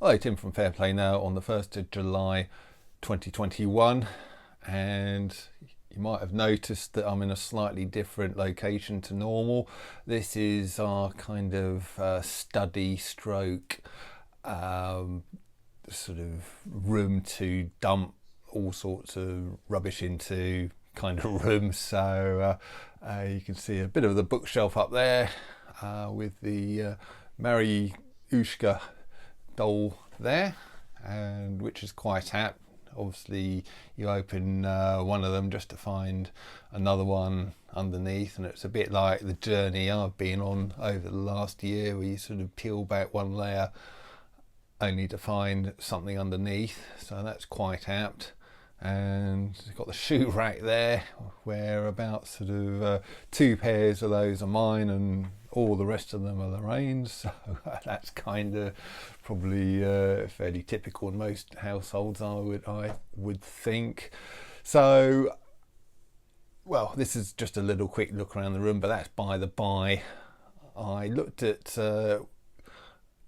Hi, Tim from Fair Play Now on the 1st of July 2021, and you might have noticed that I'm in a slightly different location to normal. This is our kind of study stroke sort of room to dump all sorts of rubbish into kind of room. So you can see a bit of the bookshelf up there with the Mariushka doll there, and which is quite apt. Obviously you open one of them just to find another one underneath, and it's a bit like the journey I've been on over the last year, where you sort of peel back one layer only to find something underneath. So that's quite apt. And you've got the shoe rack there, where about sort of 2 pairs of those are mine and all the rest of them are Lorraine's. So that's kind of probably fairly typical in most households, I would think. So, well, this is just a little quick look around the room, but that's by the by. I looked at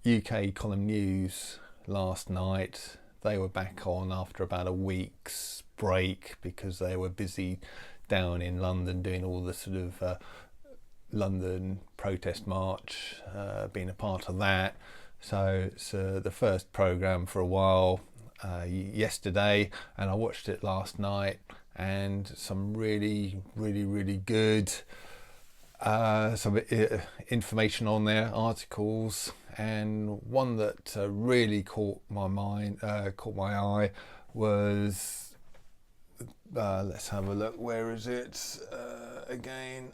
UK Column News last night. They were back on after about a week's break because they were busy down in London doing all the sort of London protest march, being a part of that. So it's the first programme for a while yesterday, and I watched it last night, and some really good some information on there, articles, and one that really caught my eye was let's have a look. Where is it again?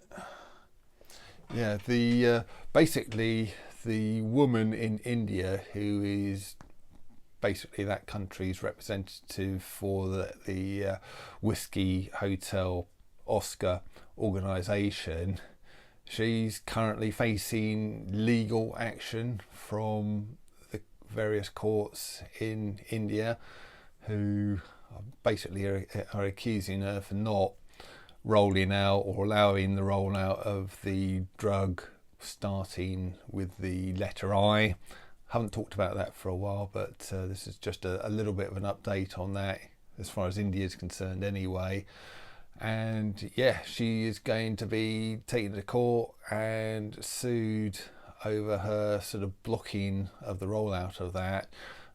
Yeah, the basically the woman in India who is basically that country's representative for the Whiskey Hotel Oscar organisation. She's currently facing legal action from the various courts in India, who basically are accusing her for not rolling out or allowing the rollout of the drug starting with the letter I. Haven't talked about that for a while, but this is just a little bit of an update on that as far as India is concerned anyway. And yeah, she is going to be taken to court and sued over her sort of blocking of the rollout of that,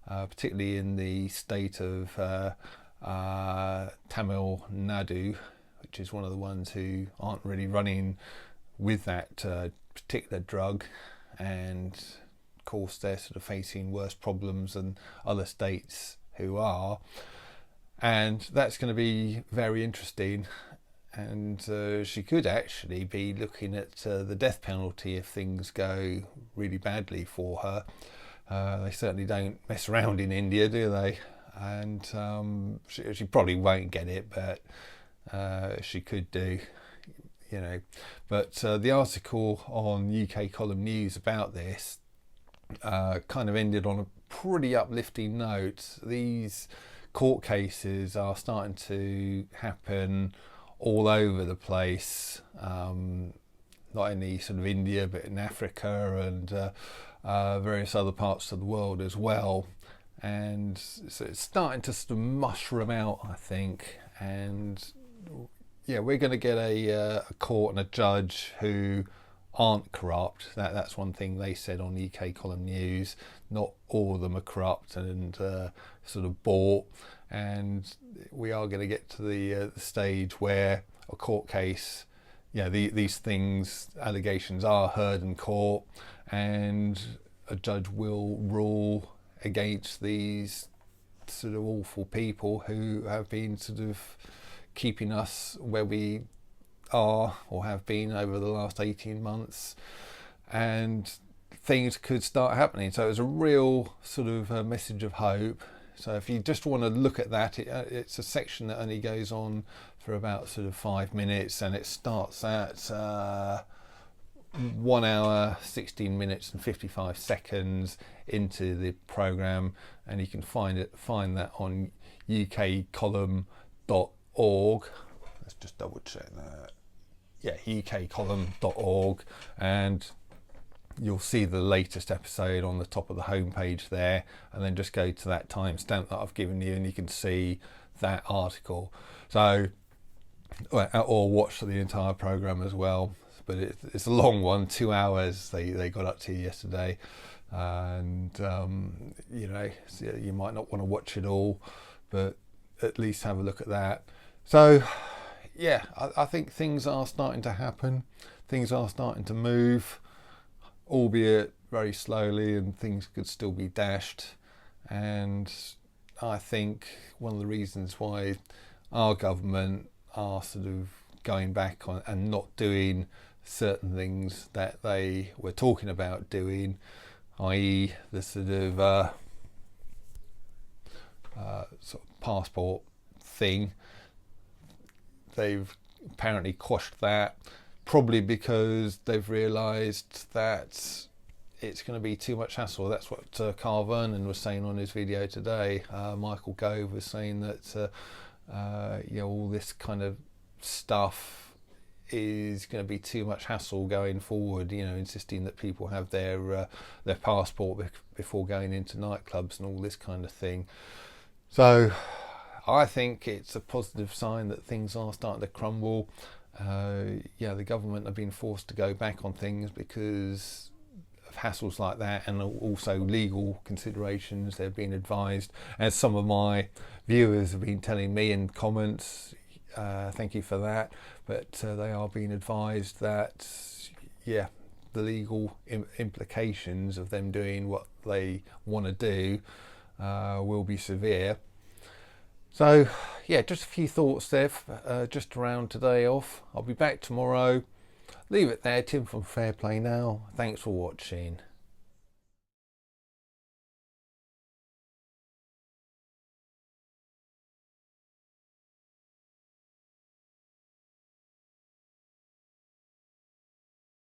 particularly in the state of Tamil Nadu, which is one of the ones who aren't really running with that particular drug, and of course they're sort of facing worse problems than other states who are. And that's going to be very interesting, and she could actually be looking at the death penalty if things go really badly for her. They certainly don't mess around in India, do they? And she probably won't get it, but she could do, you know. But the article on UK Column News about this kind of ended on a pretty uplifting note. These court cases are starting to happen all over the place, not only sort of India but in Africa and various other parts of the world as well. And so it's starting to sort of mushroom out, I think. And yeah, we're going to get a court and a judge who aren't corrupt. That's one thing they said on UK Column News. Not all of them are corrupt and sort of bought. And we are going to get to the stage where a court case, these things, allegations are heard in court, and a judge will rule against these sort of awful people who have been sort of keeping us where we are or have been over the last 18 months, and things could start happening. So it's a real sort of a message of hope. So if you just want to look at that, it's a section that only goes on for about sort of 5 minutes, and it starts at 1 hour 16 minutes and 55 seconds into the programme, and you can find that on ukcolumn.org. Let's just double check that. Yeah, ukcolumn.org, and you'll see the latest episode on the top of the homepage there, and then just go to that timestamp that I've given you and you can see that article. So, or watch the entire program as well. But it's a long one, 2 hours they got up to yesterday, and you know, you might not want to watch it all, but at least have a look at that. So yeah, I think things are starting to happen, things are starting to move, albeit very slowly, and things could still be dashed. And I think one of the reasons why our government are sort of going back on and not doing certain things that they were talking about doing, i.e. the sort of passport thing, they've apparently quashed that, probably because they've realised that it's going to be too much hassle. That's what Carl Vernon was saying on his video today. Michael Gove was saying that you know, all this kind of stuff is going to be too much hassle going forward, you know, insisting that people have their passport before going into nightclubs and all this kind of thing. So I think it's a positive sign that things are starting to crumble. Yeah, the government have been forced to go back on things because of hassles like that, and also legal considerations. They've been advised, as some of my viewers have been telling me in comments, thank you for that, but they are being advised that, yeah, the legal implications of them doing what they want to do will be severe. So yeah, just a few thoughts there, just around today off. I'll be back tomorrow. Leave it there. Tim from Fair Play Now. Thanks for watching.